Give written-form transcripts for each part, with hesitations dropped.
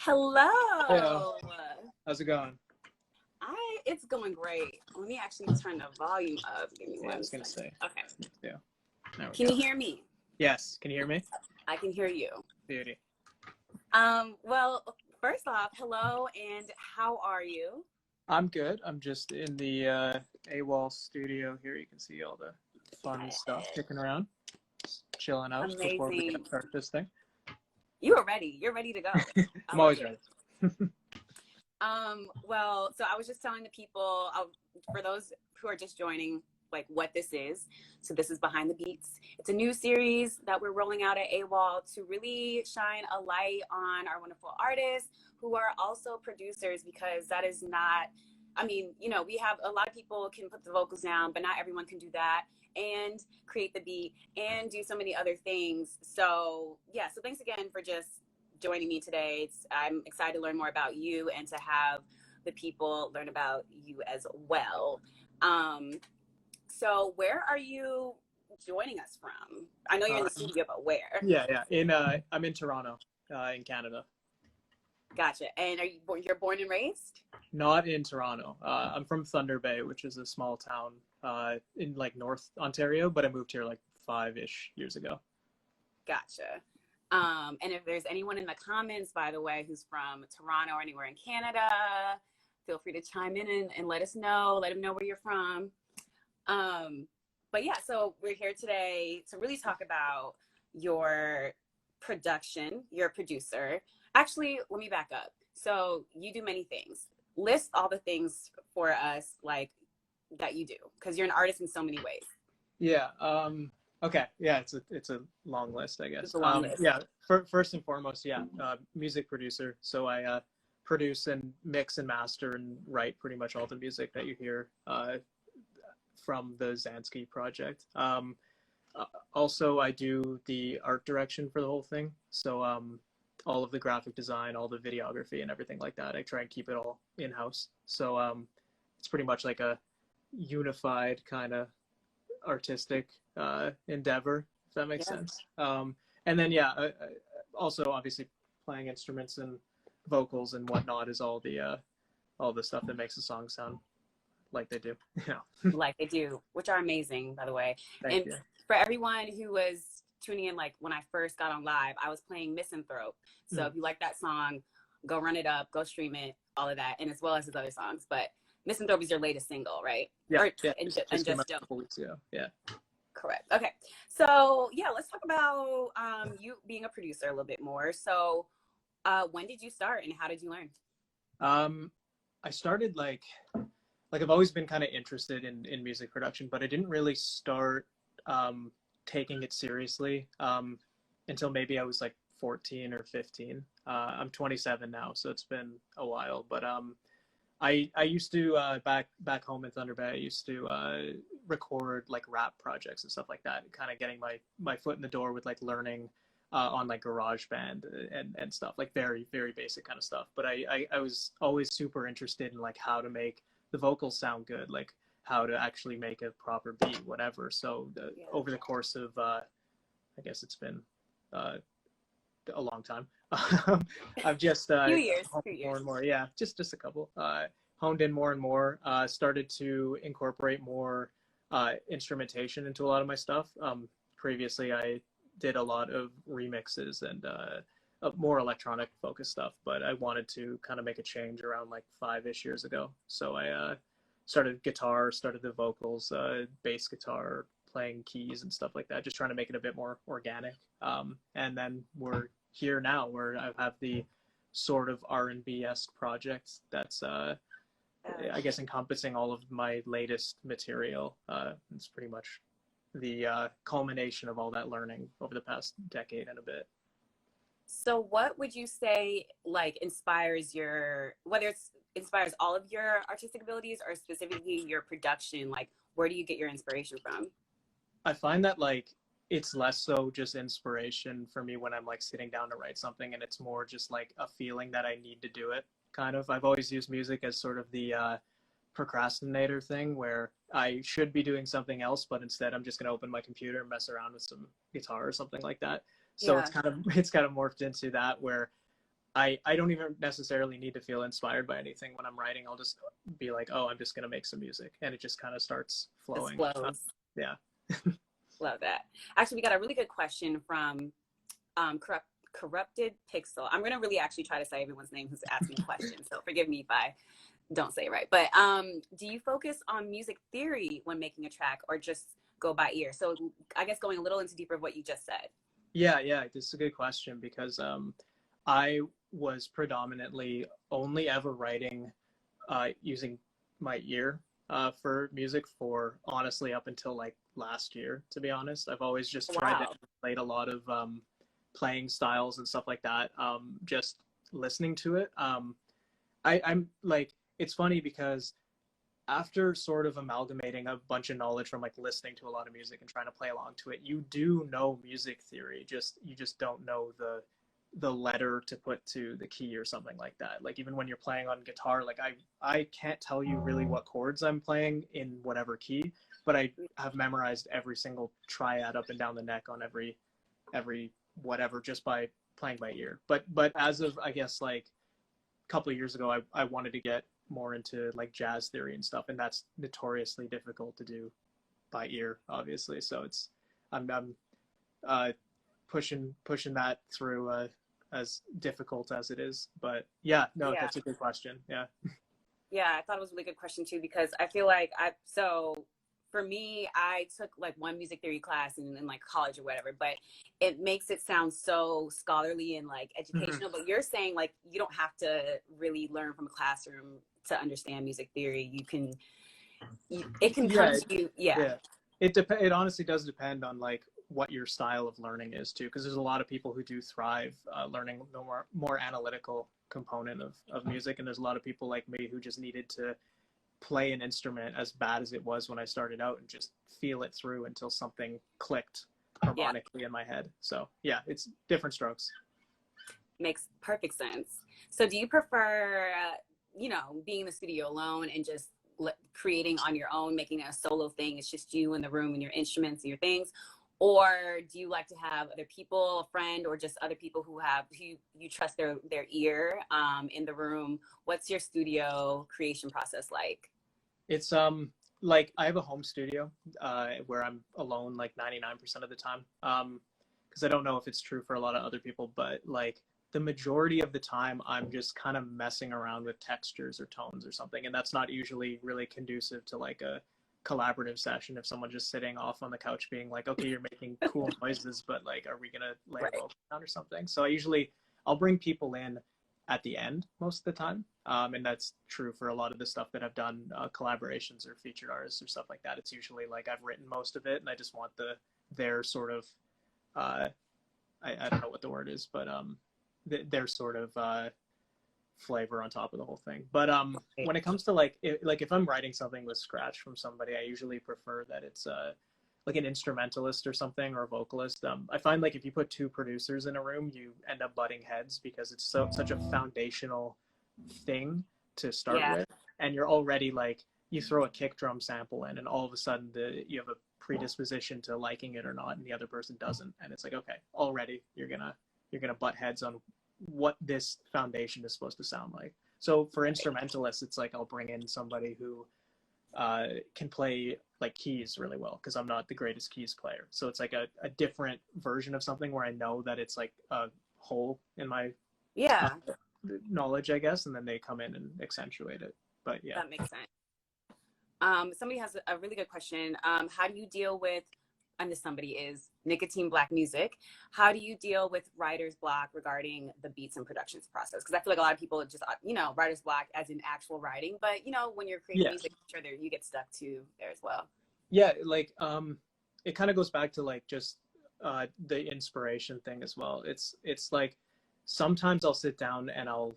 Hey, Hello. how's it going? It's going great. Let me actually turn the volume up. Give me Yeah, I one was gonna second. say. Okay. Yeah, there we Can you go. hear me? Yes, can you hear me? I can hear you. Beauty. Well, first off, hello and how are you? I'm good. I'm just in the AWAL studio here. You can see all the fun stuff kicking around, just chilling out before we Amazing. start this thing. You are ready. You're ready to go. I I'm love always it. ready. Well, so I was just telling the people, for those who are just joining, like what this is. So this is Behind the Beats. It's a new series that we're rolling out at AWAL to really shine a light on our wonderful artists who are also producers, because that is not, I mean, we have a lot of people can put the vocals down, but not everyone can do that and create the beat and do so many other things. So yeah, so thanks again for just joining me today. I'm excited to learn more about you and to have the people learn about you as well. Um, so where are you joining us from? I know you're in the studio, but where? Yeah. I'm in Toronto, in Canada. Gotcha. And you're born and raised? Not in Toronto. I'm from Thunder Bay, which is a small town in like North Ontario, but I moved here like 5-ish years ago. Gotcha. And if there's anyone in the comments, by the way, who's from Toronto or anywhere in Canada, feel free to chime in and let us know. Let them know where you're from. But yeah, so we're here today to really talk about your production. You're a producer. Actually, let me back up. So you do many things. List all the things for us, like that you do, because you're an artist in so many ways. Yeah. Okay. Yeah. It's a long list, I guess. It's a long list. Yeah. First and foremost, yeah. Music producer. So I produce and mix and master and write pretty much all the music that you hear from the Zanski project. Also, I do the art direction for the whole thing. So all of the graphic design, all the videography, and everything like that. I try and keep it all in house. So it's pretty much like a unified kind of artistic endeavor, if that makes sense. And then yeah, also obviously playing instruments and vocals and whatnot is all the stuff that makes a song sound like they do. Yeah. Like they do, which are amazing, by the way. Thank you. For everyone who was tuning in, like when I first got on live, I was playing Misanthrope. So if you like that song, go run it up, go stream it, all of that, and as well as his other songs. But Misanthrope is your latest single, right? Yeah. And just a couple weeks ago. Yeah. Correct. Okay. So yeah, let's talk about you being a producer a little bit more. So when did you start and how did you learn? I started like I've always been kind of interested in music production, but I didn't really start taking it seriously until maybe I was like 14 or 15. I'm 27 now, so it's been a while. But I used to back home in Thunder Bay, I used to record like rap projects and stuff like that, and kind of getting my foot in the door with like learning on like GarageBand and stuff, like very, very basic kind of stuff. But I was always super interested in like how to make the vocals sound good, like how to actually make a proper beat, whatever. So over the course of I guess it's been a long time. I've just few years. more and more. Yeah, just a couple. Honed in more and more. Started to incorporate more instrumentation into a lot of my stuff. Previously, I did a lot of remixes and more electronic focused stuff, but I wanted to kind of make a change around like 5-ish years ago. So I started guitar, started the vocals, bass guitar, playing keys and stuff like that, just trying to make it a bit more organic. And then we're here now where I have the sort of R&B-esque project that's I guess encompassing all of my latest material. It's pretty much the culmination of all that learning over the past decade and a bit. So what would you say like inspires whether it's inspires all of your artistic abilities or specifically your production? Like where do you get your inspiration from? I find that like it's less so just inspiration for me when I'm like sitting down to write something, and it's more just like a feeling that I need to do it, kind of. I've always used music as sort of the procrastinator thing where I should be doing something else, but instead I'm just going to open my computer and mess around with some guitar or something like that. So it's kind of morphed into that where I don't even necessarily need to feel inspired by anything when I'm writing. I'll just be like, oh, I'm just gonna make some music, and it just kind of starts Just flowing. flows. Yeah. Love that. Actually, we got a really good question from Corrupted Pixel. I'm gonna really actually try to say everyone's name who's asking questions, so forgive me if I don't say it right. But do you focus on music theory when making a track, or just go by ear? So I guess going a little into deeper of what you just said. Yeah, this is a good question because I was predominantly only ever writing using my ear for music for honestly up until like last year, to be honest. I've always just tried to Wow. emulate a lot of playing styles and stuff like that, just listening to it. I'm like, it's funny because after sort of amalgamating a bunch of knowledge from like listening to a lot of music and trying to play along to it, you do know music theory. You just don't know the letter to put to the key or something like that. Like even when you're playing on guitar, like I can't tell you really what chords I'm playing in whatever key, but I have memorized every single triad up and down the neck on every whatever just by playing by ear. But as of I guess like a couple of years ago, I wanted to get more into like jazz theory and stuff, and that's notoriously difficult to do by ear, obviously. So it's I'm uh, pushing that through as difficult as it is. But yeah, no, Yeah. that's a good question. Yeah. Yeah, I thought it was a really good question too, because I feel like for me, I took like one music theory class in like college or whatever, but it makes it sound so scholarly and like Mm-hmm. educational. But you're saying like you don't have to really learn from a classroom to understand music theory. It can come Yeah, to you. Yeah. yeah. It honestly does depend on like what your style of learning is too, because there's a lot of people who do thrive learning the more analytical component of music, and there's a lot of people like me who just needed to play an instrument as bad as it was when I started out and just feel it through until something clicked Yeah. harmonically in my head. So yeah, it's different strokes. Makes perfect sense. So do you prefer, being in the studio alone and just creating on your own, making it a solo thing? It's just you in the room and your instruments and your things. Or do you like to have other people, a friend, or just other people who you trust their ear in the room? What's your studio creation process like? It's like I have a home studio where I'm alone like 99% of the time. Because I don't know if it's true for a lot of other people, but like the majority of the time I'm just kind of messing around with textures or tones or something, and that's not usually really conducive to like a collaborative session if someone's just sitting off on the couch being like, okay, you're making cool noises, but like, are we gonna lay a Right. vocal down or something? So I'll bring people in at the end most of the time. And that's true for a lot of the stuff that I've done, collaborations or featured artists or stuff like that. It's usually like I've written most of it, and I just want their sort of I don't know what the word is, but their sort of flavor on top of the whole thing. But when it comes to like if I'm writing something with scratch from somebody, I usually prefer that it's like an instrumentalist or something or a vocalist. I find like if you put two producers in a room, you end up butting heads because it's such a foundational thing to start Yeah. with, and you're already like you throw a kick drum sample in, and all of a sudden you have a predisposition to liking it or not, and the other person doesn't, and it's like okay, already you're gonna butt heads on what this foundation is supposed to sound like. So for instrumentalists, it's like I'll bring in somebody who can play like keys really well because I'm not the greatest keys player. So it's like a different version of something where I know that it's like a hole in my Yeah, knowledge, I guess, and then they come in and accentuate it. But yeah. that makes sense. Somebody has a really good question. How do you deal with, and this somebody is Nicotine Black Music. How do you deal with writer's block regarding the beats and productions process? Because I feel like a lot of people just, writer's block as in actual writing, but when you're creating Yeah. music, I'm sure you get stuck too there as well. Yeah, like it kind of goes back to like just the inspiration thing as well. It's like sometimes I'll sit down and I'll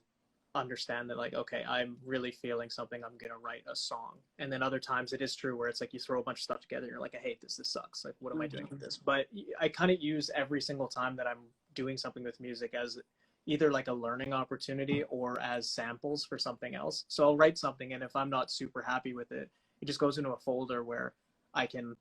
understand that like okay, I'm really feeling something, I'm gonna write a song. And then other times it is true where it's like you throw a bunch of stuff together and you're like, I hate this sucks, like what am I doing with this? But I kind of use every single time that I'm doing something with music as either like a learning opportunity or as samples for something else. So I'll write something, and if I'm not super happy with it, it just goes into a folder where I can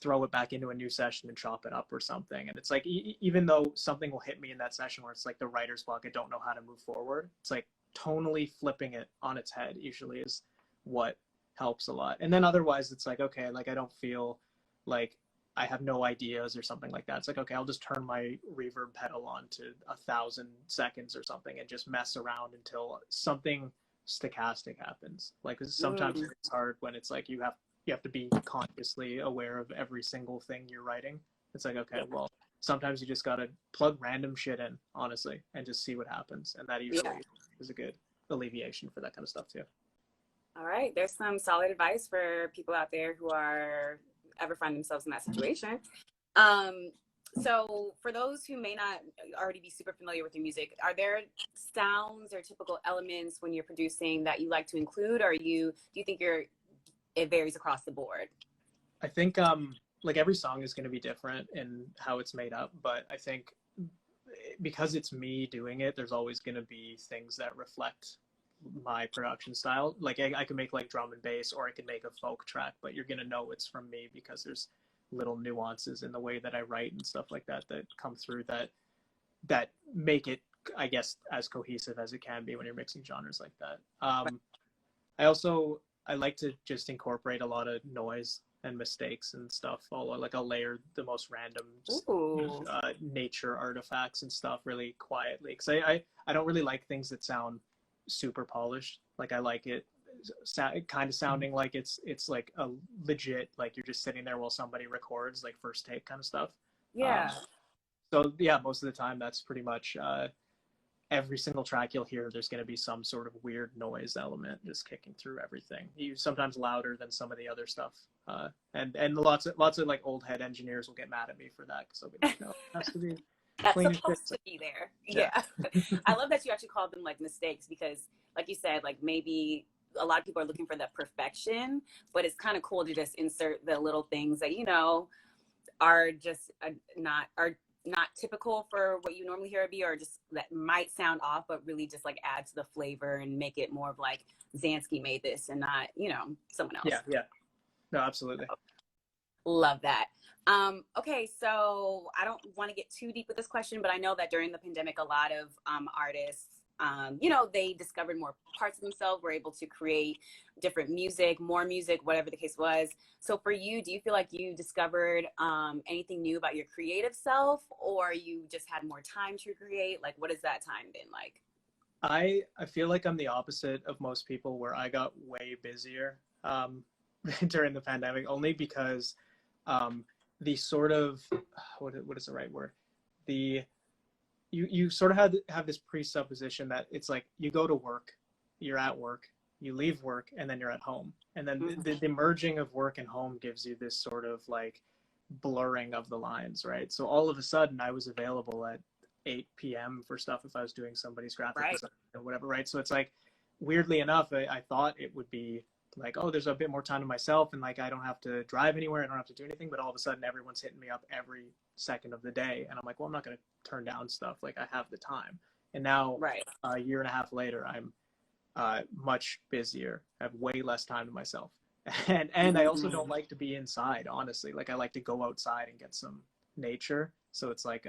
throw it back into a new session and chop it up or something. And it's like, even though something will hit me in that session where it's like the writer's block, I don't know how to move forward. It's like tonally flipping it on its head usually is what helps a lot. And then otherwise it's like, okay, like I don't feel like I have no ideas or something like that. It's like, okay, I'll just turn my reverb pedal on to 1,000 seconds or something and just mess around until something stochastic happens. Like sometimes it's hard when it's like you have to be consciously aware of every single thing you're writing. It's like, okay, well, sometimes you just gotta plug random shit in, honestly, and just see what happens. And that usually is a good alleviation for that kind of stuff too. All right, there's some solid advice for people out there who are ever find themselves in that situation. So for those who may not already be super familiar with your music, are there sounds or typical elements when you're producing that you like to include, or do you think it varies across the board? I think like every song is going to be different in how it's made up, but I think because it's me doing it, there's always going to be things that reflect my production style. Like I can make like drum and bass, or I can make a folk track, but you're going to know it's from me because there's little nuances in the way that I write and stuff like that that come through that make it, I guess, as cohesive as it can be when you're mixing genres like that. I like to just incorporate a lot of noise and mistakes and stuff. I'll layer the most random nature artifacts and stuff really quietly, because I don't really like things that sound super polished. Like I like it kind of sounding like it's like a legit, like you're just sitting there while somebody records, like first take kind of stuff. So yeah, most of the time that's pretty much every single track you'll hear, there's going to be some sort of weird noise element just kicking through everything. Sometimes louder than some of the other stuff. And lots of like old head engineers will get mad at me for that, because they'll be like, no, it has to be that's supposed to be there. Yeah. I love that you actually called them like mistakes, because like you said, like maybe a lot of people are looking for that perfection, but it's kind of cool to just insert the little things that, you know, are just not typical for what you normally hear it be, or just that might sound off, but really just like add to the flavor and make it more of like Zanski made this and not, you know, someone else. Yeah. No, absolutely. Love that. Okay, so I don't want to get too deep with this question, but I know that during the pandemic, a lot of artists, you know, they discovered more parts of themselves, were able to create different music, more music, whatever the case was. So for you, do you feel like you discovered anything new about your creative self, or you just had more time to create? Like, what has that time been like? I feel like I'm the opposite of most people, where I got way busier during the pandemic, only because the sort of what is the right word? You sort of have this presupposition that it's like you go to work, you're at work, you leave work, and then you're at home. And then the merging of work and home gives you this sort of like blurring of the lines, right? So all of a sudden I was available at 8 p.m. for stuff if I was doing somebody's graphic design or whatever, right? So it's like, weirdly enough, I thought it would be like, oh, there's a bit more time to myself, and like I don't have to drive anywhere, I don't have to do anything. But all of a sudden everyone's hitting me up every second of the day, and I'm like, well, I'm not going to turn down stuff. Like I have the time. And now a year and a half later, I'm much busier. I have way less time to myself. And I also don't like to be inside, honestly. Like I like to go outside and get some nature. So it's like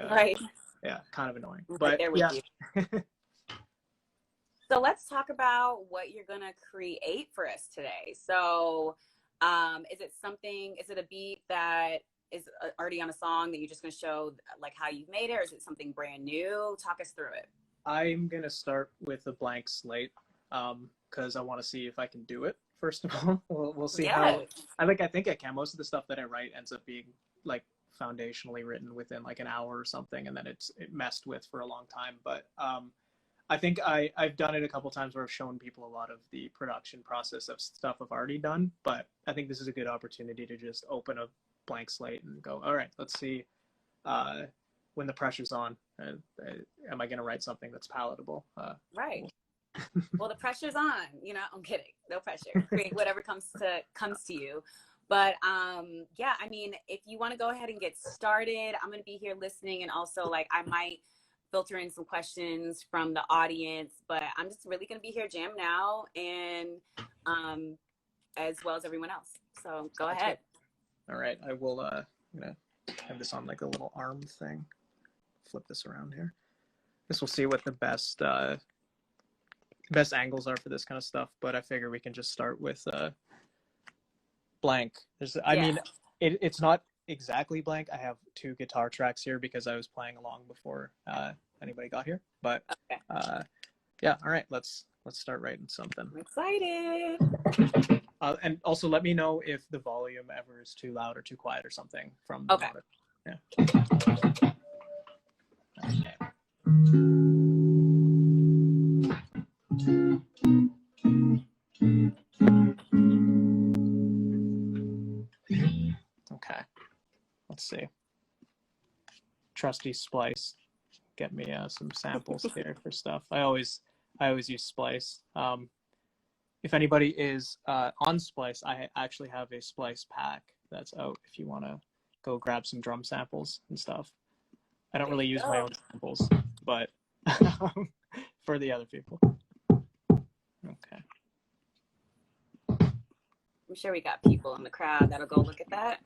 yeah, kind of annoying. But yeah. So let's talk about what you're going to create for us today. So is it a beat that is already on a song that you're just going to show like how you've made it, or is it something brand new? Talk us through it. I'm going to start with a blank slate because I want to see if I can do it, first of all. We'll see how I think I can. Most of the stuff that I write ends up being like foundationally written within like an hour or something, and then it messed with for a long time. But I think I've done it a couple times where I've shown people a lot of the production process of stuff I've already done, but I think this is a good opportunity to just open a blank slate and go, all right, let's see when the pressure's on, am I going to write something that's palatable? Right. Well, the pressure's on, you know, I'm kidding. No pressure. Create whatever comes to you. But yeah, I mean, if you want to go ahead and get started, I'm going to be here listening. And also like, I might filter in some questions from the audience, but I'm just really going to be here jam now, and as well as everyone else. So go ahead. All right, I will, I'm gonna have this on like a little arm thing. Flip this around here. This will see what the best angles are for this kind of stuff, but I figure we can just start with blank. I mean, it's not exactly blank. I have 2 guitar tracks here because I was playing along before anybody got here. But yeah, all right, let's start writing something. I'm excited. And also let me know if the volume ever is too loud or too quiet or something from the monitor. Yeah. Okay. Let's see. Trusty Splice. Get me some samples here for stuff. I always use Splice. If anybody is on Splice, I actually have a Splice pack that's out if you want to go grab some drum samples and stuff. I don't really use my own samples, but for the other people. Okay. I'm sure we got people in the crowd that'll go look at that.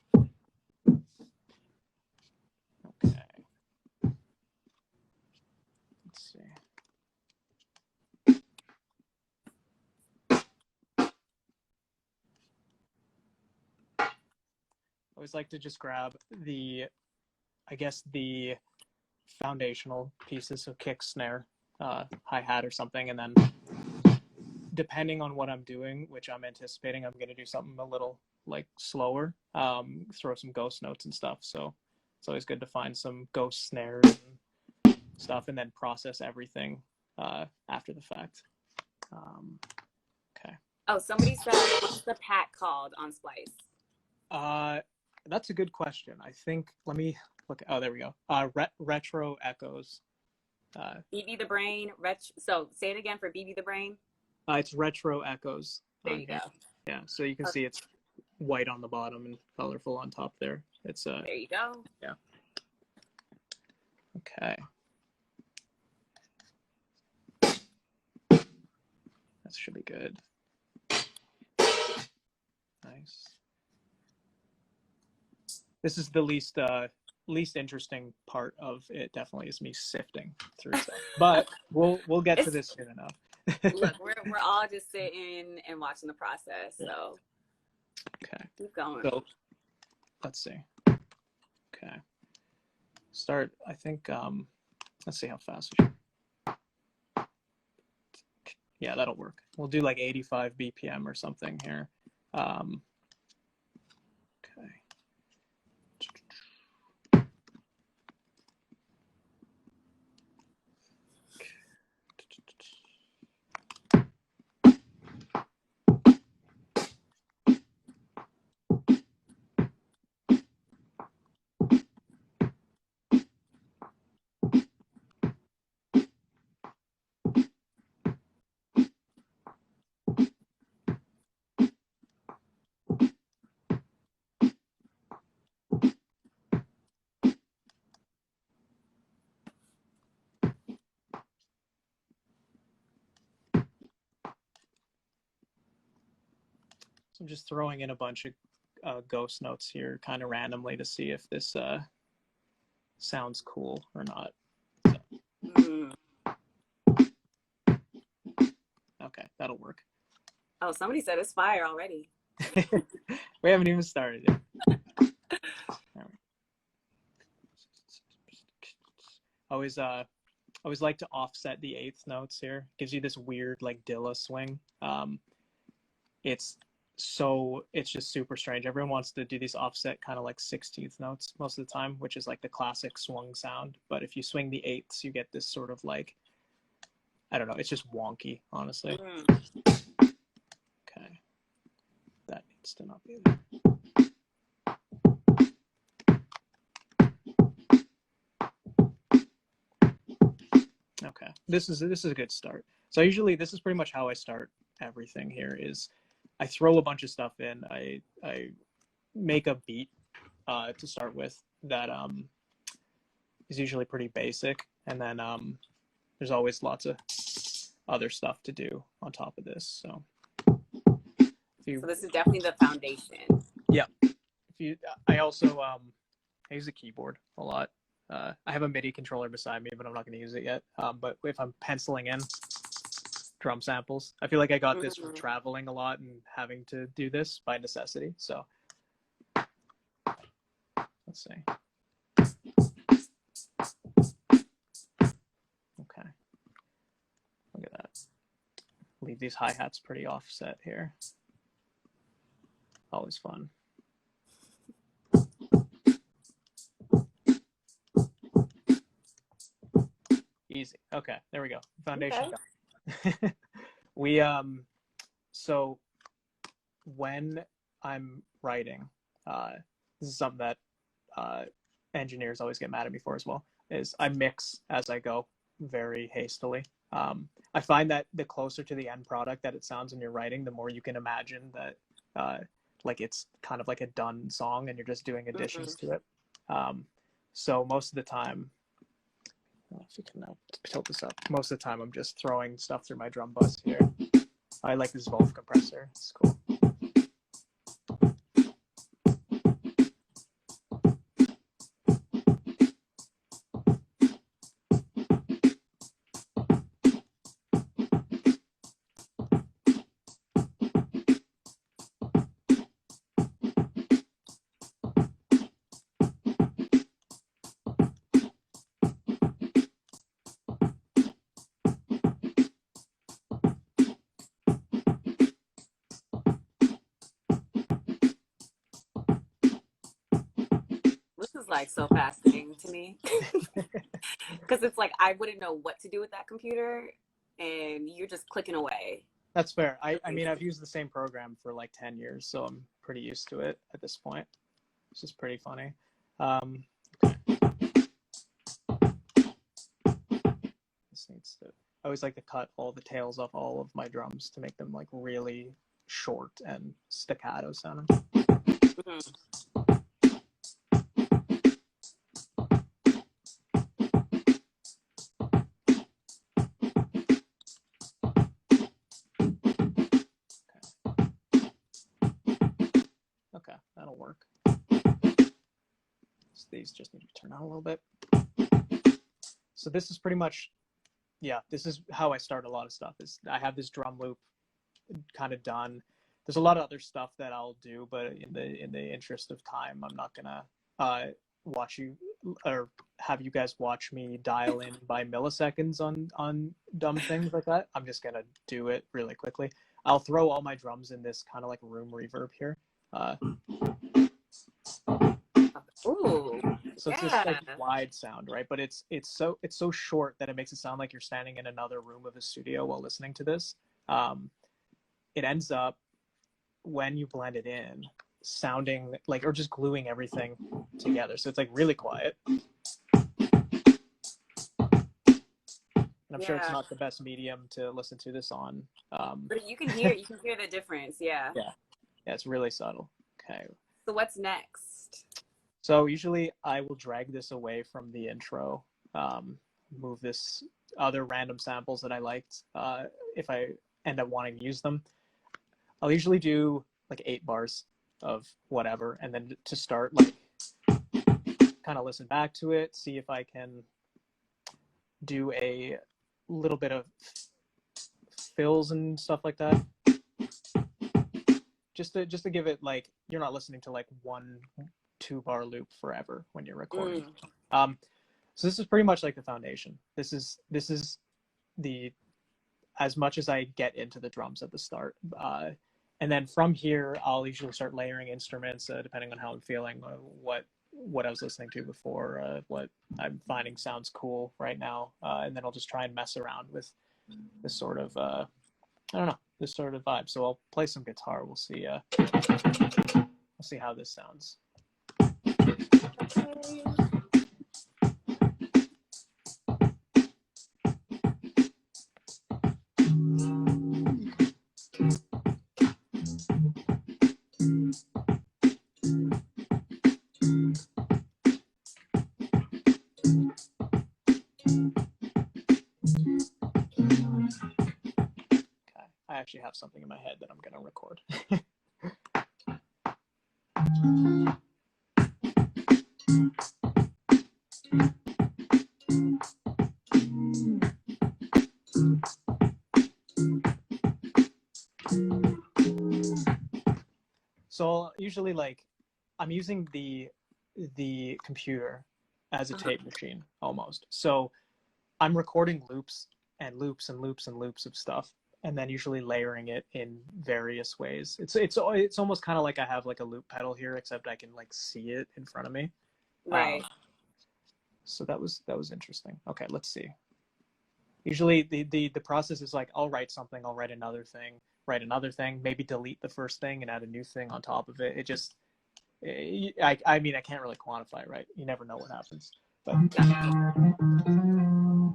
Okay. Let's see. I always like to just grab I guess the foundational pieces, so kick, snare, hi-hat or something, and then depending on what I'm doing, which I'm anticipating, I'm going to do something a little like slower, throw some ghost notes and stuff. So it's always good to find some ghost snares and stuff and then process everything after the fact. Okay. Oh, somebody said, what's the pack called on Splice? That's a good question. I think, let me look. Oh, there we go. Retro Echoes. BB the Brain. So say it again for BB the Brain. It's Retro Echoes. There you go. Yeah, so you can see it's white on the bottom and colorful on top there. It's there you go. Yeah. Okay. That should be good. Nice. This is the least interesting part of it. Definitely is me sifting through stuff, but we'll get to this soon enough. Look, we're all just sitting and watching the process. So okay, keep going. So let's see. Okay, start. I think. Let's see how fast. Yeah, that'll work. We'll do like 85 BPM or something here. Okay. I'm just throwing in a bunch of ghost notes here kind of randomly to see if this sounds cool or not. So. Okay, that'll work. Oh, somebody said it's fire already. We haven't even started yet. Always like to offset the eighth notes here. Gives you this weird like Dilla swing. It's just super strange. Everyone wants to do these offset kind of like 16th notes most of the time, which is like the classic swung sound. But if you swing the eighths, you get this sort of like, I don't know, it's just wonky, honestly. Okay. That needs to not be there. Okay. This is a good start. So usually this is pretty much how I start everything here is I throw a bunch of stuff in. I make a beat to start with that is usually pretty basic, and then there's always lots of other stuff to do on top of this. So this is definitely the foundation. Yeah. If I also I use a keyboard a lot. I have a MIDI controller beside me, but I'm not going to use it yet. But if I'm penciling in drum samples, I feel like I got this from traveling a lot and having to do this by necessity. So let's see. Okay. Look at that. Leave these hi-hats pretty offset here. Always fun. Easy. Okay, there we go. Foundation. Okay. We so when I'm writing, this is something that engineers always get mad at me for as well, is I mix as I go very hastily. I find that the closer to the end product that it sounds when you're writing, the more you can imagine that like it's kind of like a done song and you're just doing additions to it. So most of the time, if you can tilt this up, most of the time I'm just throwing stuff through my drum bus here. I like this Wolf compressor. It's cool. This is like so fascinating to me because it's like I wouldn't know what to do with that computer, and you're just clicking away. That's fair. I mean, I've used the same program for like 10 years, so I'm pretty used to it at this point. This is pretty funny. Okay. This needs to. I always like to cut all the tails off all of my drums to make them like really short and staccato sounding. Okay, that'll work. So these just need to turn on a little bit. So this is pretty much, yeah, this is how I start a lot of stuff. Is I have this drum loop kind of done. There's a lot of other stuff that I'll do, but in the interest of time, I'm not gonna watch you or have you guys watch me dial in by milliseconds on dumb things like that. I'm just gonna do it really quickly. I'll throw all my drums in this kind of like room reverb here. Ooh, so it's this like wide sound, right? But it's so short that it makes it sound like you're standing in another room of a studio while listening to this. It ends up, when you blend it in, sounding like, or just gluing everything together. So it's like really quiet. And I'm sure it's not the best medium to listen to this on. But you can hear the difference. Yeah. Yeah, it's really subtle. Okay. So what's next? So usually I will drag this away from the intro, move this other random samples that I liked. If I end up wanting to use them, I'll usually do like 8 bars of whatever, and then to start, like, kind of listen back to it, see if I can do a little bit of fills and stuff like that. Just to give it, like, you're not listening to like 1-2 bar loop forever when you're recording. So this is pretty much like the foundation. This is the, as much as I get into the drums at the start. And then from here, I'll usually start layering instruments, depending on how I'm feeling, what I was listening to before, what I'm finding sounds cool right now. And then I'll just try and mess around with this sort of, I don't know, this sort of vibe. So I'll play some guitar. We'll see how this sounds. I actually have something in my head that I'm going to record. So usually, like, I'm using the computer as a tape machine almost. So I'm recording loops and loops and loops and loops of stuff, and then usually layering it in various ways. It's almost kind of like I have like a loop pedal here, except I can like see it in front of me. Right. So that was interesting. Okay, let's see. Usually the process is like, I'll write something, I'll write another thing, maybe delete the first thing and add a new thing on top of it. It just, I mean, I can't really quantify, right? You never know what happens. But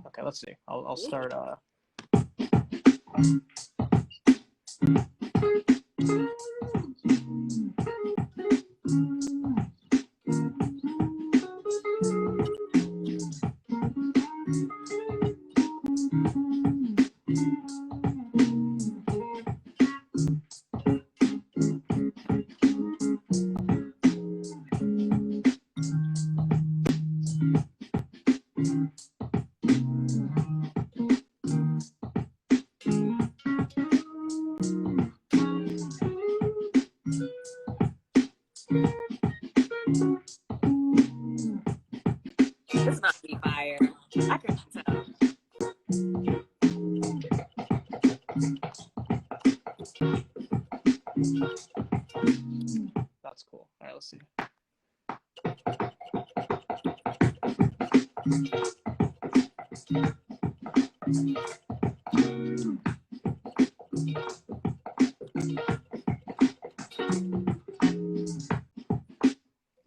okay, let's see. I'll start. This is about to be fire. I can tell. That's cool. All right, let's see.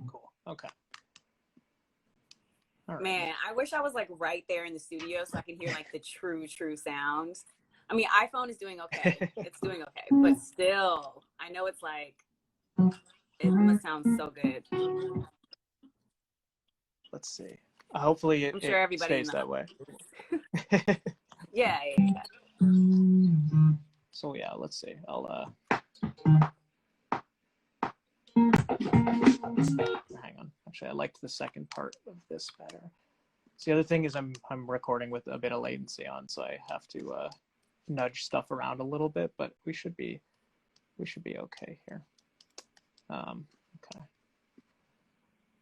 Cool. Okay. All right. Man, I wish I was like right there in the studio so I can hear like the true sound. I mean, iPhone is doing okay. It's doing okay. But still, I know it's like, it must sound so good. Let's see. Hopefully I'm sure everybody stays that way. Yeah. So yeah, let's see. I'll hang on. Actually, I liked the second part of this better. So the other thing is I'm recording with a bit of latency on, so I have to nudge stuff around a little bit, but we should be okay here. Okay.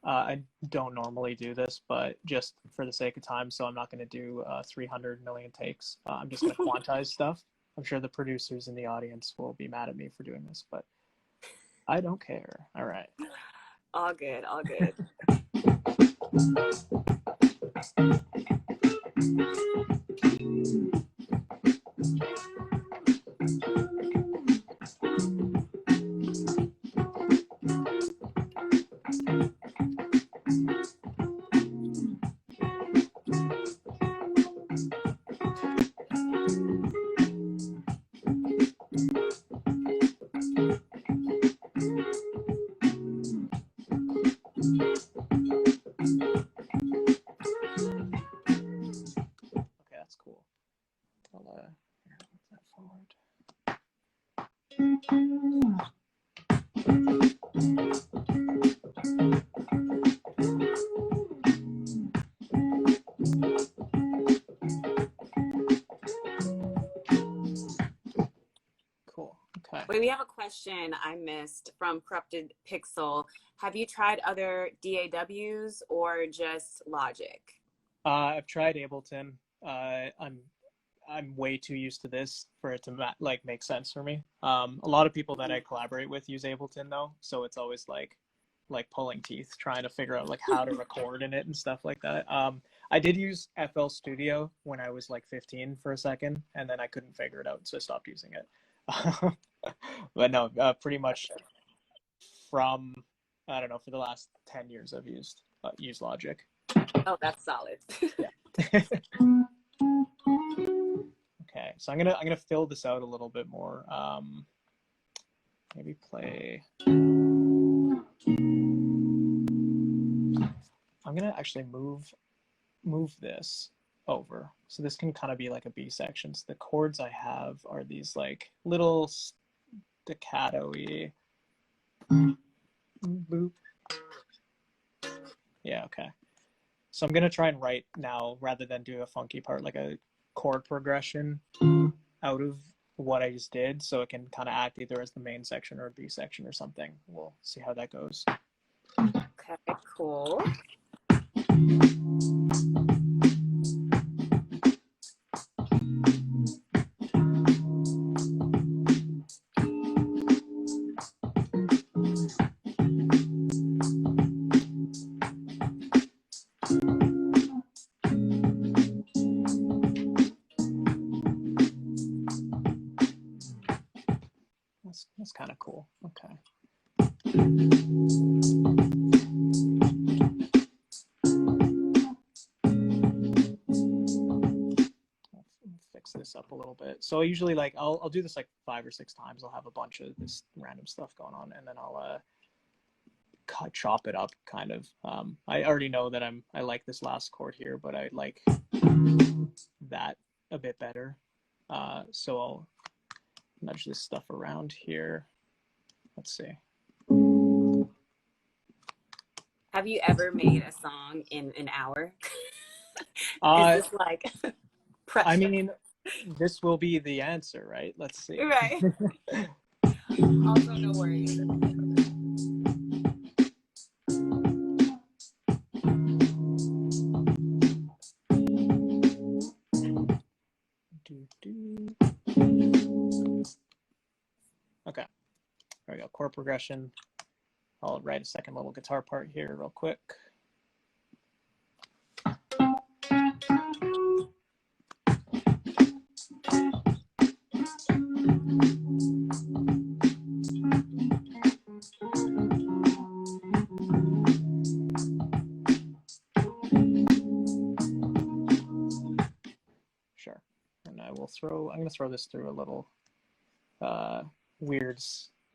I don't normally do this, but just for the sake of time, so I'm not going to do 300 million takes. I'm just going to quantize stuff. I'm sure the producers in the audience will be mad at me for doing this, but I don't care. All right. All good. All good. Okay, that's cool. I'll move that forward. Cool. Okay. Wait, we have a question I missed from Corrupted Pixel. Have you tried other DAWs or just Logic? I've tried Ableton. I'm way too used to this for it to like make sense for me. A lot of people that I collaborate with use Ableton though, so it's always like pulling teeth trying to figure out like how to record in it and stuff like that. I did use FL Studio when I was like 15 for a second, and then I couldn't figure it out, so I stopped using it. But no, pretty much from, I don't know, for the last 10 years I've used Logic. Oh, that's solid. Yeah. Okay, so I'm gonna fill this out a little bit more. Maybe play. I'm gonna actually move this over, so this can kind of be like a B section. So the chords I have are these like little staccato-y. Boop. Yeah, okay. So I'm gonna try and write now rather than do a funky part, like a chord progression out of what I just did, so it can kind of act either as the main section or a B section or something. We'll see how that goes. Okay, cool. That's kind of cool. Okay. Fix this up a little bit. So usually, like, I'll do this like 5 or 6 times. I'll have a bunch of this random stuff going on, and then I'll chop it up kind of. I already know that I like this last chord here, but I like that a bit better. So I'll nudge this stuff around here. Let's see. Have you ever made a song in an hour? Is this like pressure? I mean, this will be the answer, right? Let's see. Right. Also, no worries. Okay, there we go. Chord progression. I'll write a second little guitar part here real quick. Sure. And I'm going to throw this through a little weird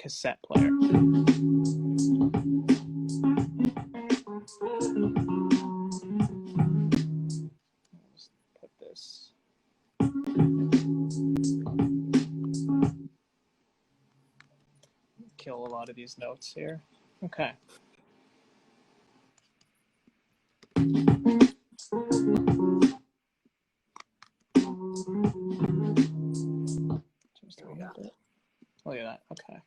cassette player. Let's put this. Kill a lot of these notes here. Okay. There we go. Look at that. Okay.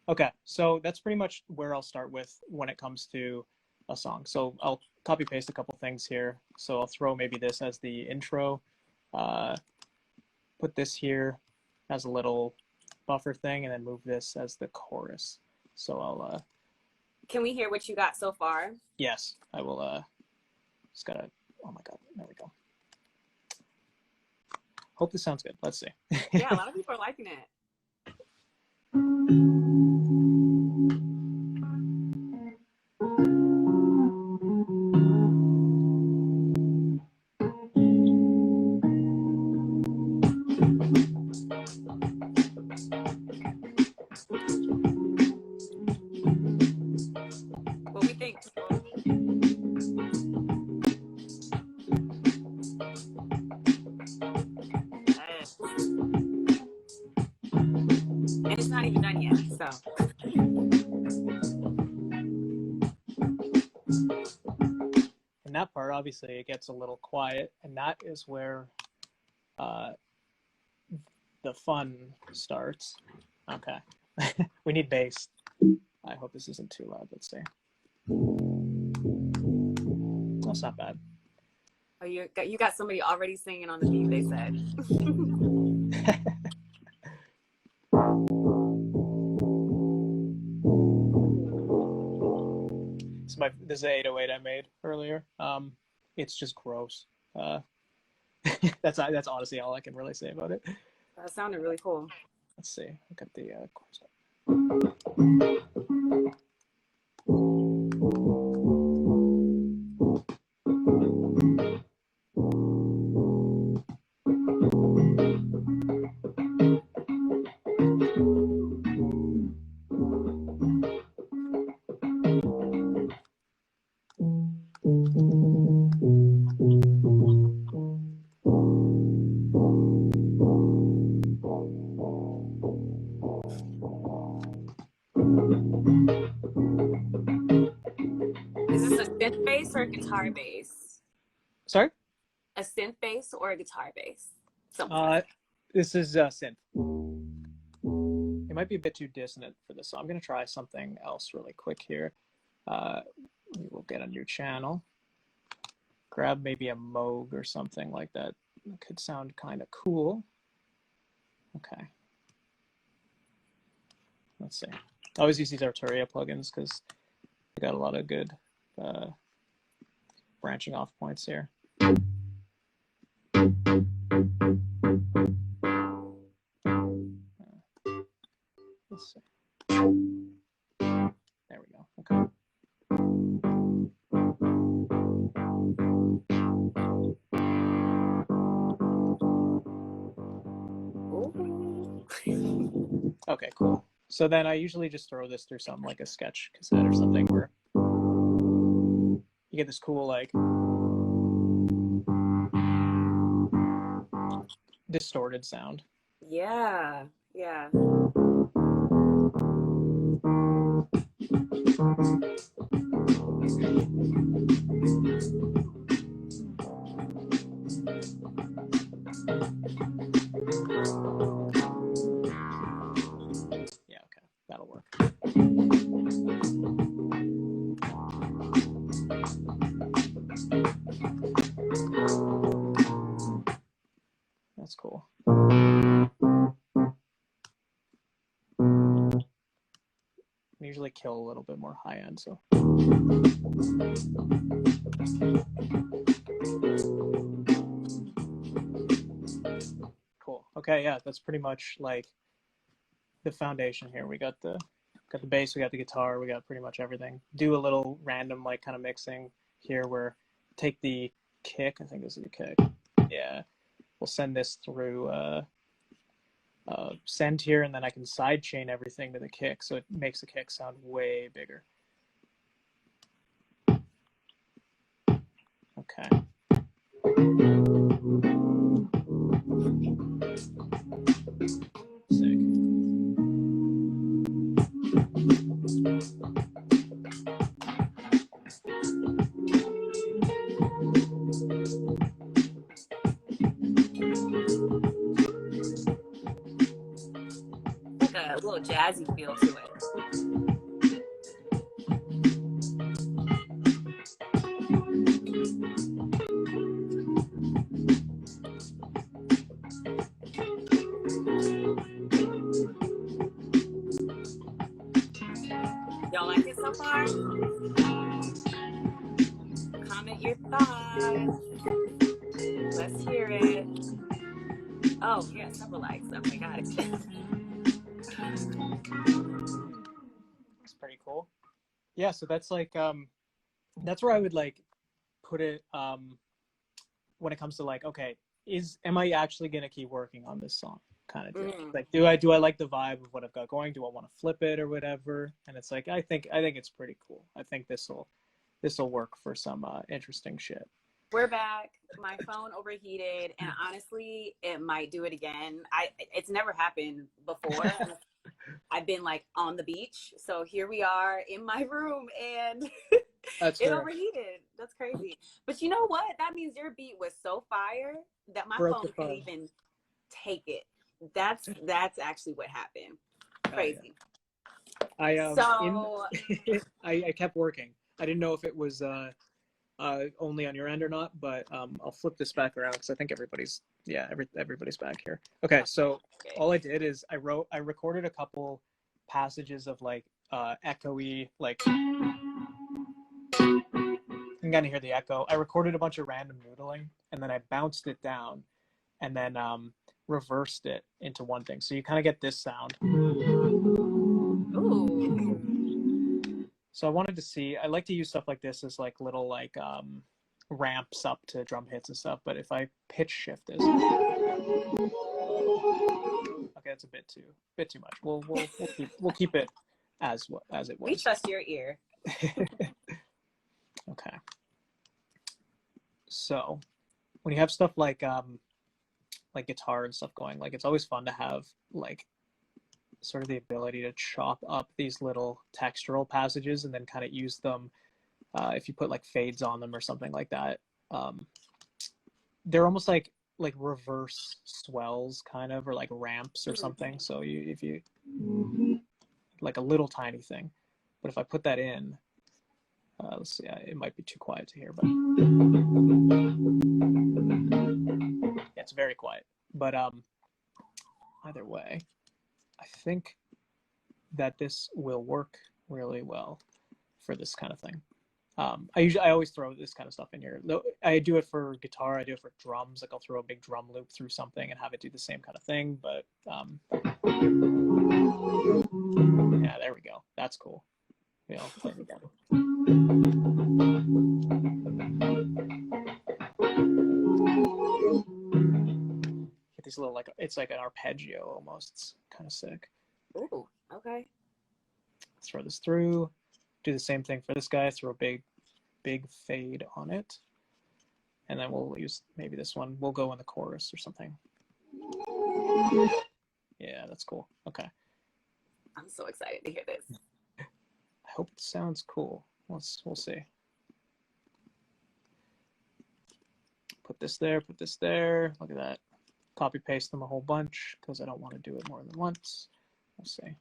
Okay, so that's pretty much where I'll start with when it comes to a song. So I'll copy paste a couple things here. So I'll throw maybe this as the intro, put this here as a little buffer thing, and then move this as the chorus. So I'll Can we hear what you got so far? yes, I will just gotta, oh my god, there we go. Hope this sounds good. Let's see. Yeah, a lot of people are liking it. What we think? And it's not even done yet, so. In that part, obviously, it gets a little quiet, and that is where the fun starts. Okay. We need bass. I hope this isn't too loud. Let's see. That's not bad. Oh, you got somebody already singing on the beat, they said. This is an 808 I made earlier. It's just gross. That's honestly all I can really say about it. That sounded really cool. Let's see. Look at the chorus. synth bass or a guitar bass? Sorry? A synth bass or a guitar bass? Something. This is synth. It might be a bit too dissonant for this, so I'm going to try something else really quick here. We will get a new channel. Grab maybe a Moog or something like that. It could sound kind of cool. Okay. Let's see. I always use these Arturia plugins because they got a lot of good branching off points here. Let's see. There we go. Okay. Okay, cool. So then I usually just throw this through something like a sketch cassette or something where you get this cool, like, distorted sound. Yeah, yeah. Yeah, okay, that'll work. That's cool. I usually kill a little bit more high end, so. Cool. Okay, yeah, that's pretty much like the foundation here. We got the bass, we got the guitar, we got pretty much everything. Do a little random like kind of mixing here where take the kick, I think this is the kick. Yeah. We'll send this through send here, and then I can sidechain everything to the kick, so it makes the kick sound way bigger. Okay. Sick. Like a little jazzy feel to it. Y'all like it so far? Comment your thoughts. Let's hear it. Oh, yeah, several likes. Okay, got it. It's pretty cool. Yeah, so that's like that's where I would like put it when it comes to like, okay, am I actually gonna keep working on this song kind of deal? Like do I like the vibe of what I've got going? Do I want to flip it or whatever? And it's like I think it's pretty cool. I think this'll work for some interesting shit. We're back. My phone overheated, and honestly, it might do it again. It's never happened before. I've been like on the beach, so here we are in my room, and it overheated. That's crazy. But you know what? That means your beat was so fire that my phone couldn't even take it. That's actually what happened. Crazy. Oh, yeah. I kept working. I didn't know if it was only on your end or not, but I'll flip this back around because I think everybody's back here. Okay, so all I did is I recorded a couple passages of like echoey, like you can kind of hear the echo. I recorded a bunch of random noodling, and then I bounced it down, and then reversed it into one thing. So you kind of get this sound. Ooh. So I wanted to see, I like to use stuff like this as like little like ramps up to drum hits and stuff, but if I pitch shift this, okay, that's a bit too much. We'll keep it as it was. We trust your ear. Okay. So when you have stuff like guitar and stuff going, like it's always fun to have like sort of the ability to chop up these little textural passages and then kind of use them if you put like fades on them or something like that. They're almost like reverse swells kind of, or like ramps or something. So if you like a little tiny thing, but if I put that in, let's see, it might be too quiet to hear, but yeah, it's very quiet. But either way, I think that this will work really well for this kind of thing. I always throw this kind of stuff in here. I do it for guitar. I do it for drums. Like I'll throw a big drum loop through something and have it do the same kind of thing. But yeah, there we go. That's cool. You know, play it again. Get these little, like, it's like an arpeggio almost. It's kind of sick. Ooh, okay. Let's throw this through. Do the same thing for this guy. Throw a big fade on it. And then we'll use maybe this one. We'll go in the chorus or something. Yeah, that's cool. Okay. I'm so excited to hear this. I hope it sounds cool. We'll see. Put this there, put this there. Look at that. Copy paste them a whole bunch because I don't want to do it more than once. We'll see.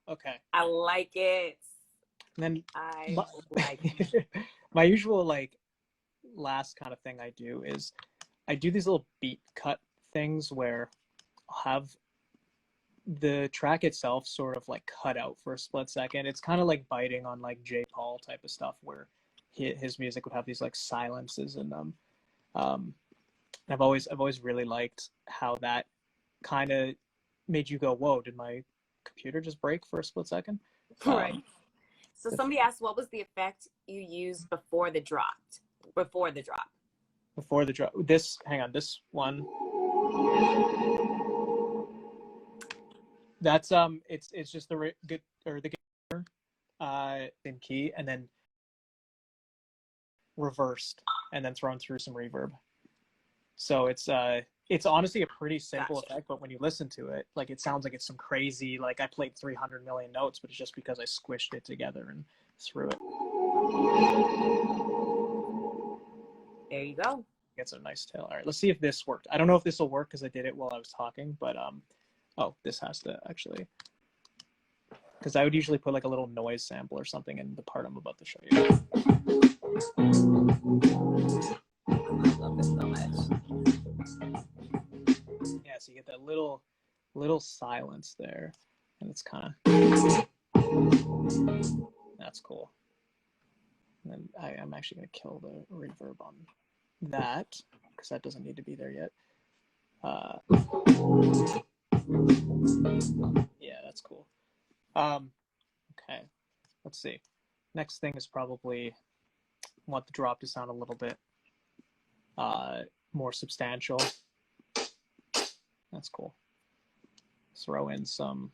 Okay. I like it. And then I like it. My usual like last kind of thing I do is I do these little beat cut things where I'll have the track itself sort of like cut out for a split second. It's kind of like biting on like J. Paul type of stuff where his music would have these like silences in them. I've always really liked how that kind of made you go, whoa, did my computer just break for a split second? Right. So somebody asked, what was the effect you used before the drop? Before the drop. This, hang on, this one. That's it's just the guitar in key and then reversed and then thrown through some reverb. So it's honestly a pretty simple effect, but when you listen to it, like it sounds like it's some crazy, like I played 300 million notes, but it's just because I squished it together and threw it. There you go. Gets a nice tail. All right, let's see if this worked. I don't know if this will work because I did it while I was talking, but oh, this has to actually, because I would usually put like a little noise sample or something in the part I'm about to show you. I love this so much. Yeah, so you get that little silence there, and it's kind of, that's cool. And then I'm actually going to kill the reverb on that because that doesn't need to be there yet. Yeah, that's cool. Okay, let's see. Next thing is probably want the drop to sound a little bit more substantial. That's cool. Throw in some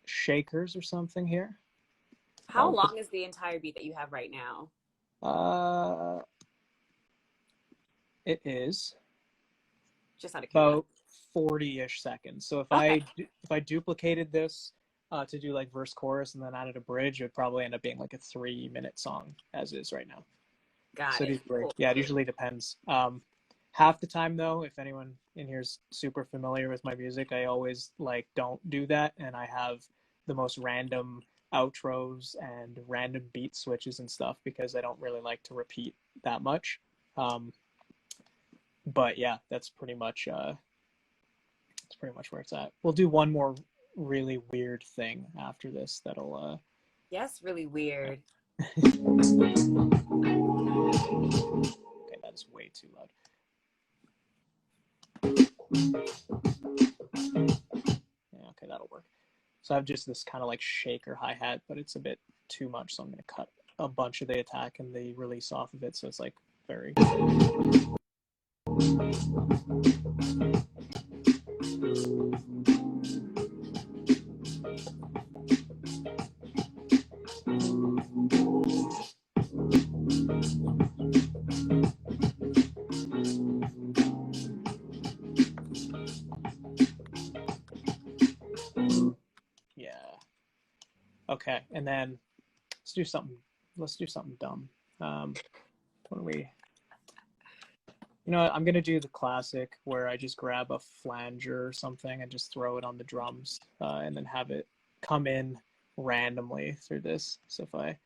shakers or something here. How long is the entire beat that you have right now? It is just out of about 40-ish seconds. So if I duplicated this to do like verse chorus and then added a bridge, it would probably end up being like a 3-minute song as is right now. Got it. Cool. Yeah, it usually depends. Half the time though, if anyone in here is super familiar with my music, I always like don't do that, and I have the most random outros and random beat switches and stuff because I don't really like to repeat that much. But yeah, that's pretty much where it's at. We'll do one more really weird thing after this that'll yes, really weird. Okay, that is way too loud. Yeah, okay, that'll work. So I have just this kind of like shaker hi-hat, but it's a bit too much, so I'm going to cut a bunch of the attack and the release off of it, so it's like very. Yeah. Okay, and then let's do something. Let's do something dumb. What do we? You know what? I'm gonna do the classic where I just grab a flanger or something and just throw it on the drums, and then have it come in randomly through this. So if I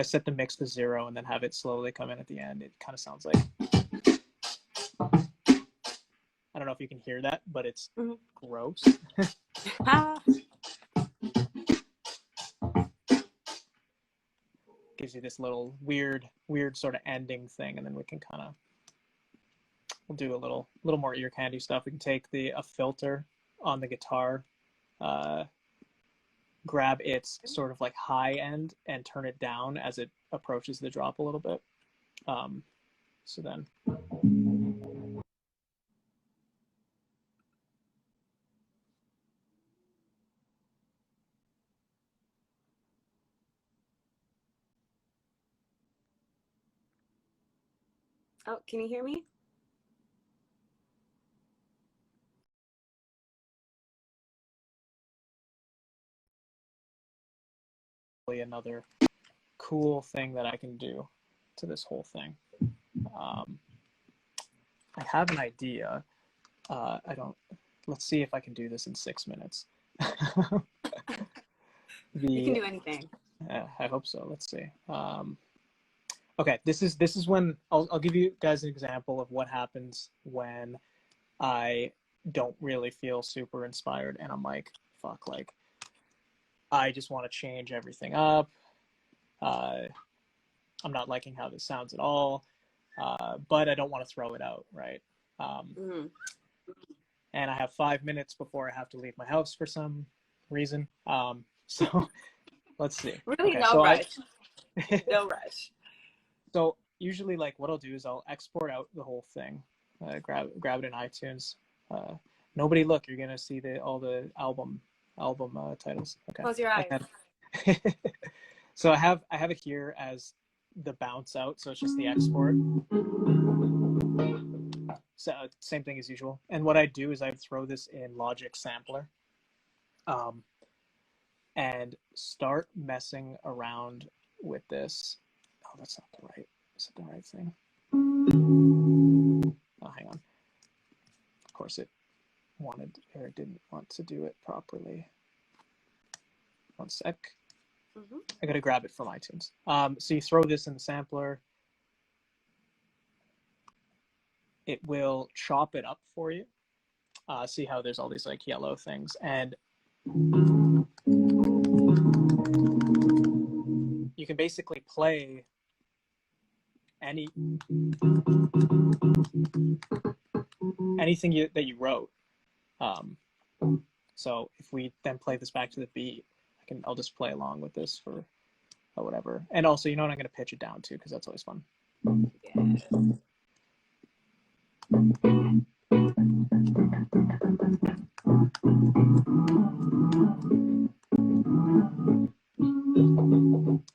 set the mix to 0 and then have it slowly come in at the end, it kind of sounds like, I don't know if you can hear that, but it's gross. Gives you this little weird sort of ending thing, and then we can kind of, we'll do a little more ear candy stuff. We can take a filter on the guitar, grab its sort of like high end and turn it down as it approaches the drop a little bit. So then. Oh, can you hear me? Another cool thing that I can do to this whole thing. I have an idea. Let's see if I can do this in 6 minutes. You can do anything. I hope so. Let's see. Okay, this is when I'll give you guys an example of what happens when I don't really feel super inspired and I'm like, fuck, like I just want to change everything up. I'm not liking how this sounds at all, but I don't want to throw it out, right? And I have 5 minutes before I have to leave my house for some reason. So let's see. Really, okay, no so rush. No rush. So usually, like, what I'll do is I'll export out the whole thing, grab it in iTunes. Nobody look, you're gonna see all the album titles. Okay. Close your eyes. So I have it here as the bounce out, so it's just the export. So same thing as usual. And what I do is I throw this in Logic Sampler, and start messing around with this. Oh, that's not the right. Is it the right thing? Oh, hang on. Of course, it didn't want to do it properly. 1 sec. I gotta grab it from iTunes. So you throw this in the sampler. It will chop it up for you. See how there's all these like yellow things, and you can basically play anything that you wrote. So if we then play this back to the beat, I'll just play along with this for whatever. And also, you know what, I'm going to pitch it down too, because that's always fun. Yeah.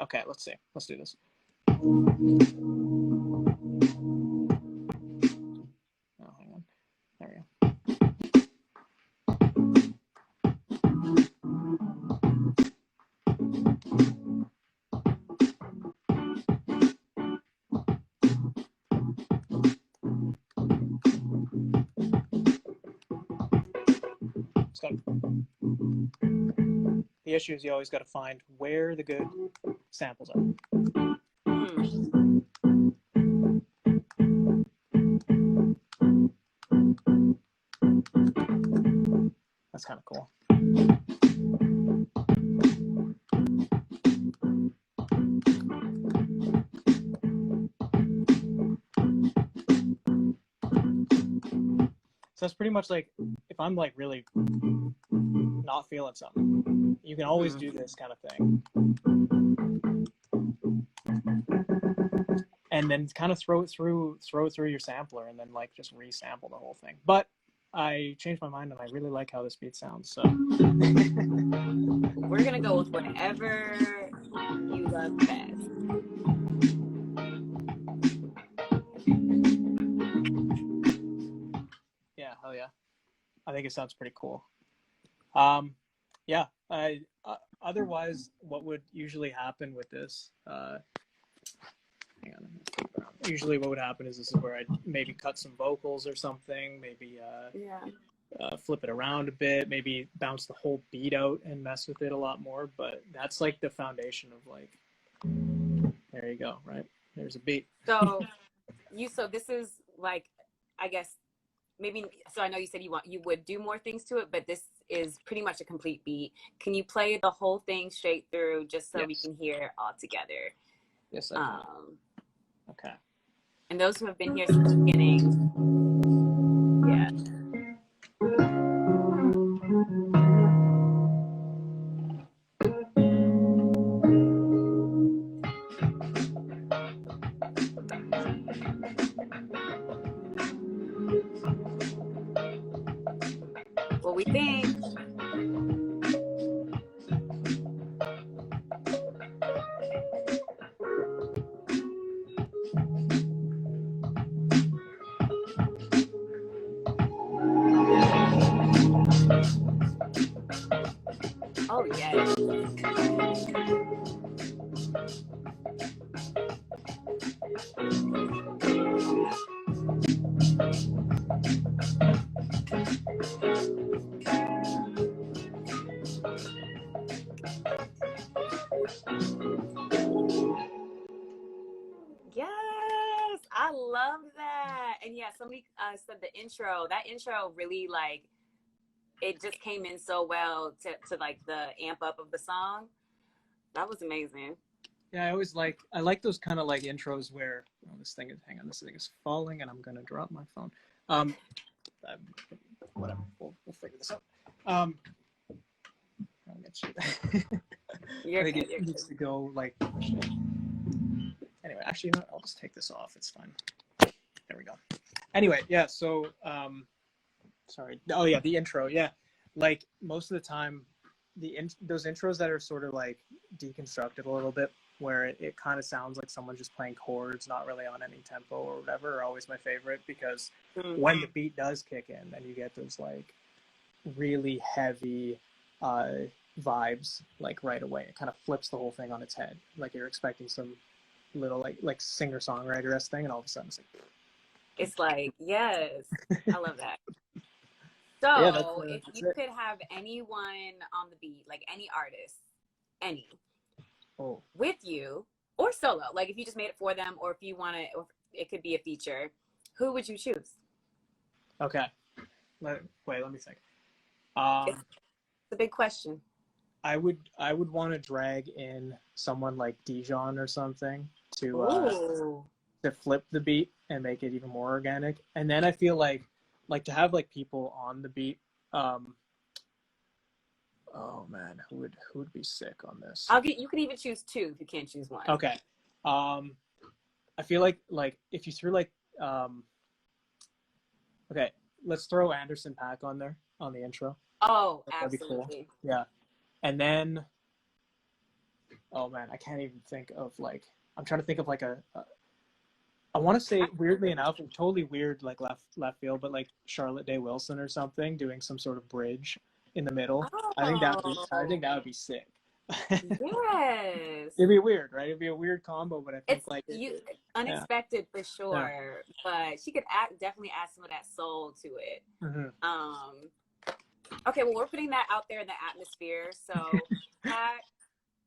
Okay, let's see. Let's do this. Oh, hang on. There we go. The issue is you always got to find where the good samples are. That's kind of cool. So that's pretty much like, if I'm like really not feeling something, you can always do this kind of thing. and then kind of throw it through your sampler, and then like just resample the whole thing. But I changed my mind, and I really like how this beat sounds. So we're gonna go with whatever you love best. Yeah, hell yeah. I think it sounds pretty cool. Yeah. Otherwise, what would usually happen with this? Hang on. Usually, what would happen is this is where I'd maybe cut some vocals or something. Maybe flip it around a bit. Maybe bounce the whole beat out and mess with it a lot more. But that's like the foundation of like. There you go. Right. There's a beat. So this is like, I guess. Maybe, so I know you said you would do more things to it, but this is pretty much a complete beat. Can you play the whole thing straight through just so we can hear it all together? Yes, I can. Okay. And those who have been here since the beginning, yeah. What we think. Oh, yes. Yes, I love that. And yeah, somebody said the intro. That intro really like it just came in so well to like the amp up of the song. That was amazing. Yeah, I like those kind of like intros where this thing is falling and I'm gonna drop my phone. Whatever, we'll figure this out. I'll get you. I think it needs to go like. Anyway, actually, you know what? I'll just take this off. It's fine. There we go. Anyway, yeah. So, sorry. Oh yeah, the intro. Yeah, like most of the time, those intros that are sort of like deconstructed a little bit, where it kind of sounds like someone's just playing chords, not really on any tempo or whatever, are always my favorite because when the beat does kick in, then you get those like really heavy vibes like right away. It kind of flips the whole thing on its head. Like you're expecting some little like singer-songwriter-esque thing, and all of a sudden it's like yes, I love that. So yeah, if you could have anyone on the beat, like any artist, with you or solo, like if you just made it for them, or if you want to, or it could be a feature, who would you choose? Okay, let me think. It's a big question. I would want to drag in someone like Dijon or something to flip the beat and make it even more organic. And then I feel like to have like people on the beat. Oh man, who would be sick on this? You can even choose two if you can't choose one. Okay. I feel like if you threw like okay, let's throw Anderson .Paak on there on the intro. Oh, that'd absolutely. Be cool. Yeah. And then, oh man, I can't even think of like, I'm trying to think of like I want to say weirdly enough, totally weird, like left field, but like Charlotte Day Wilson or something doing some sort of bridge in the middle. Oh. I think that would be sick. Yes. It'd be weird, right? It'd be a weird combo, but I think unexpected for sure. Yeah. But she could definitely add some of that soul to it. Mm-hmm. Okay, well, we're putting that out there in the atmosphere. So, Pat,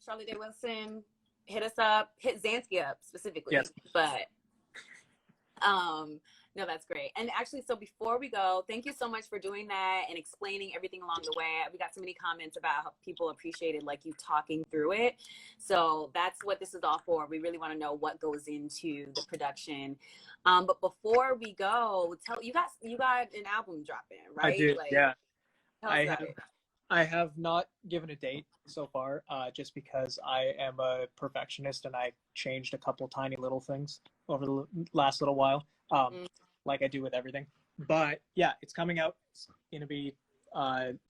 Charlotte Day Wilson, hit us up. Hit Zanski up specifically. Yes. But, no, that's great. And actually, so before we go, thank you so much for doing that and explaining everything along the way. We got so many comments about how people appreciated like you talking through it. So that's what this is all for. We really want to know what goes into the production. But before we go, you got an album dropping, right? I do. Yeah. I have not given a date so far, just because I am a perfectionist and I changed a couple tiny little things over the last little while, Mm. like I do with everything. But yeah, it's coming out. It's gonna be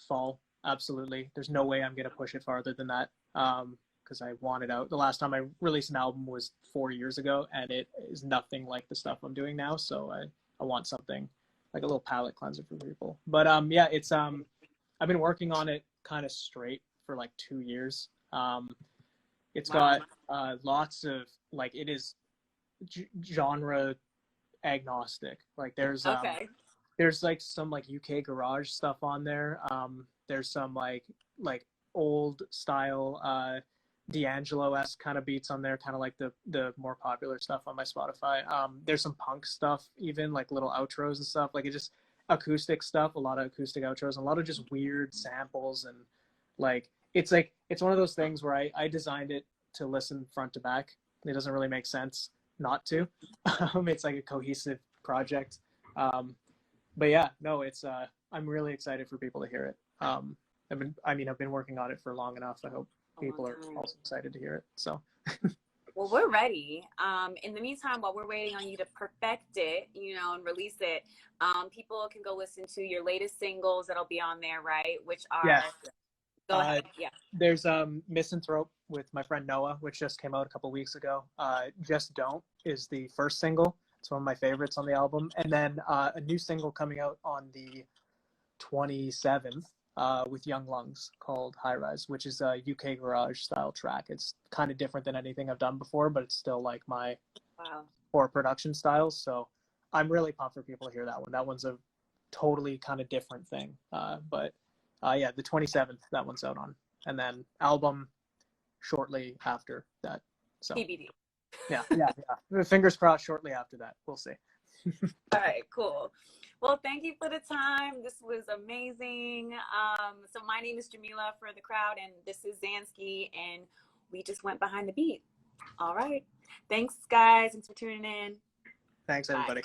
fall. Absolutely. There's no way I'm gonna push it farther than that, because I want it out. The last time I released an album was 4 years ago, and it is nothing like the stuff I'm doing now. So I want something like a little palate cleanser for people. But yeah, it's I've been working on it kind of straight for like 2 years. It's Wow. got lots of like it is genre agnostic. Like Okay. there's like some like UK garage stuff on there. There's some like old style D'Angelo-esque kind of beats on there, kind of like the more popular stuff on my Spotify. There's some punk stuff, even like little outros and stuff. Like it just acoustic stuff, a lot of acoustic outros, and a lot of just weird samples and like it's one of those things where I designed it to listen front to back. It doesn't really make sense not to. It's like a cohesive project. But yeah, no, it's I'm really excited for people to hear it. I've been working on it for long enough. I hope A long people are time. also excited to hear it. So Well, we're ready. In the meantime, while we're waiting on you to perfect it, and release it, people can go listen to your latest singles that'll be on there, right? Which are, yeah, go uh, ahead. Yeah. there's Misanthrope with my friend Noah, which just came out a couple weeks ago. Just Don't is the first single. It's one of my favorites on the album. And then a new single coming out on the 27th with Young Lungs called High Rise, which is a UK garage style track. It's kind of different than anything I've done before, but it's still like my Wow. core production styles. So I'm really pumped for people to hear that one. That one's a totally kind of different thing. But yeah, the 27th, that one's out on. And then album shortly after that. So TBD. yeah. Fingers crossed shortly after that. We'll see. All right, cool. Well, thank you for the time. This was amazing. So my name is Jamila for the crowd, and this is Zanski, and we just went behind the beat. All right. Thanks, guys. Thanks for tuning in. Thanks, Bye. everybody.